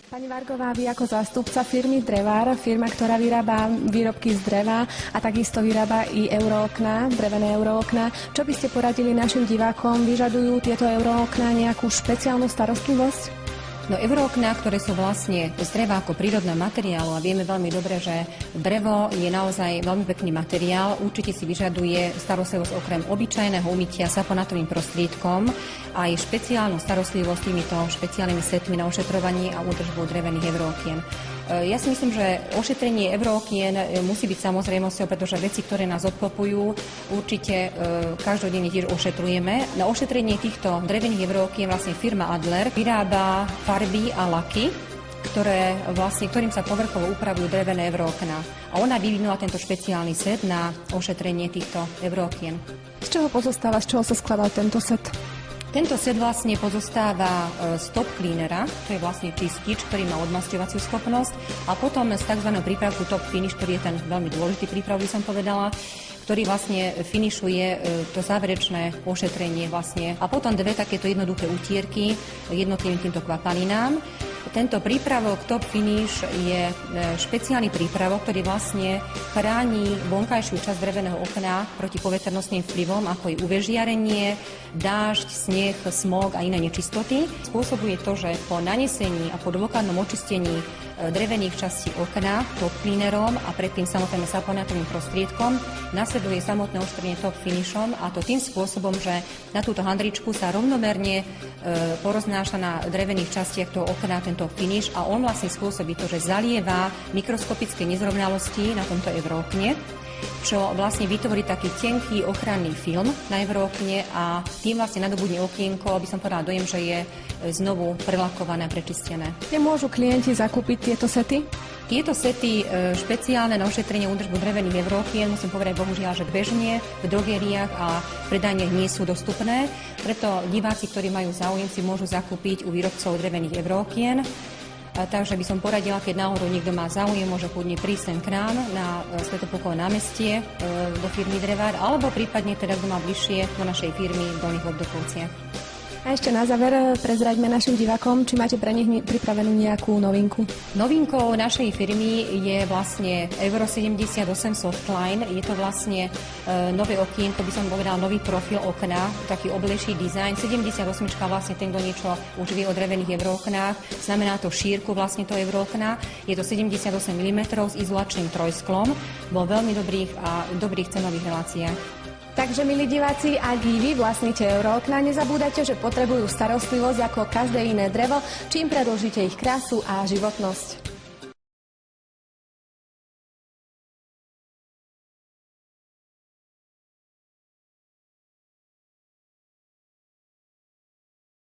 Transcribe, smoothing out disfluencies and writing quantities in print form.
Pani Vargová, vy ako zástupca firmy Drevár, firma, ktorá vyrába výrobky z dreva a takisto vyrába i eurookná, drevené eurookná. Čo by ste poradili našim divákom? Vyžadujú tieto eurookná nejakú špeciálnu starostlivosť? No eurookná, ktoré sú vlastne z dreva ako prírodného materiálu a vieme veľmi dobre, že drevo je naozaj veľmi pekný materiál, určite si vyžaduje starostlivosť okrem obyčajného umytia saponátovým prostriedkom aj špeciálnu starostlivosť týmito špeciálnymi setmi na ošetrovanie a údržbu drevených eurookien. Ja si myslím, že ošetrenie eurookien musí byť samozrejmosťou, pretože veci, ktoré nás obklopujú, určite každodenne tiež ošetrujeme. Na ošetrenie týchto drevených eurookien vlastne firma Adler vyrába farby a laky, ktorým sa povrchovo upravujú drevené eurookná. A ona vyvinula tento špeciálny set na ošetrenie týchto eurookien. Z čoho pozostáva, z čoho sa skladá tento set? Tento set vlastne pozostáva z top cleanera, to je vlastne čistič, ktorý má odmasťovaciu schopnosť, a potom z tzv. Prípravku top finish, ktorý je ten veľmi dôležitý príprav, by som povedala, ktorý vlastne finišuje to záverečné ošetrenie vlastne. A potom dve takéto jednoduché utierky jednotlivým týmto kvapaninám. Tento prípravok Top Finish je špeciálny prípravok, ktorý vlastne chráni vonkajšiu časť dreveného okna proti poveternostným vplyvom, ako je UV žiarenie, dážď, sneh, smog a iné nečistoty. Spôsobuje to, že po nanesení a po dôkladnom očistení drevených častí okna top cleanerom a predtým samotným saponátovým prostriedkom nasleduje samotné ošetrenie top finishom, a to tým spôsobom, že na túto handričku sa rovnomerne poroznáša na drevených častiach toho okna ten top finish a on vlastne spôsobí to, že zalieva mikroskopické nezrovnalosti na tomto eurookne, čo vlastne vytvorí taký tenký ochranný film na eurookne a tým vlastne nadobudne okienko, aby som povedala dojem, že je znovu prelakované a prečistené. Kde môžu klienti zakúpiť tieto sety? Tieto sety špeciálne na ošetrenie údržbu drevených eurookien, musím povedať bohužiaľ, že bežne v drogériách a predajniach nie sú dostupné, preto diváci, ktorí majú záujem, si môžu zakúpiť u výrobcov drevených eurookien. Takže by som poradila, keď náhodou niekto má záujem, môže kľudne prísť sem k nám na Svätopolkovo námestie do firmy Drevár, alebo prípadne teda, kto má bližšie do našej firmy v Dolných Vodopolciach. A ešte na záver prezraďme našim divákom, či máte pre nich pripravenú nejakú novinku. Novinkou našej firmy je vlastne Euro 78 Softline. Je to vlastne nové okienko, by som povedala, nový profil okna, taký oblejší dizajn. 78 vlastne ten, kto niečo už vie o drevených eurooknách, znamená to šírku vlastne to eurookna. Je to 78 mm s izolačným trojsklom vo veľmi dobrých cenových reláciách. Takže, milí diváci, ak i vy vlastníte eurookná, nezabúdajte, že potrebujú starostlivosť ako každé iné drevo, čím predĺžite ich krásu a životnosť.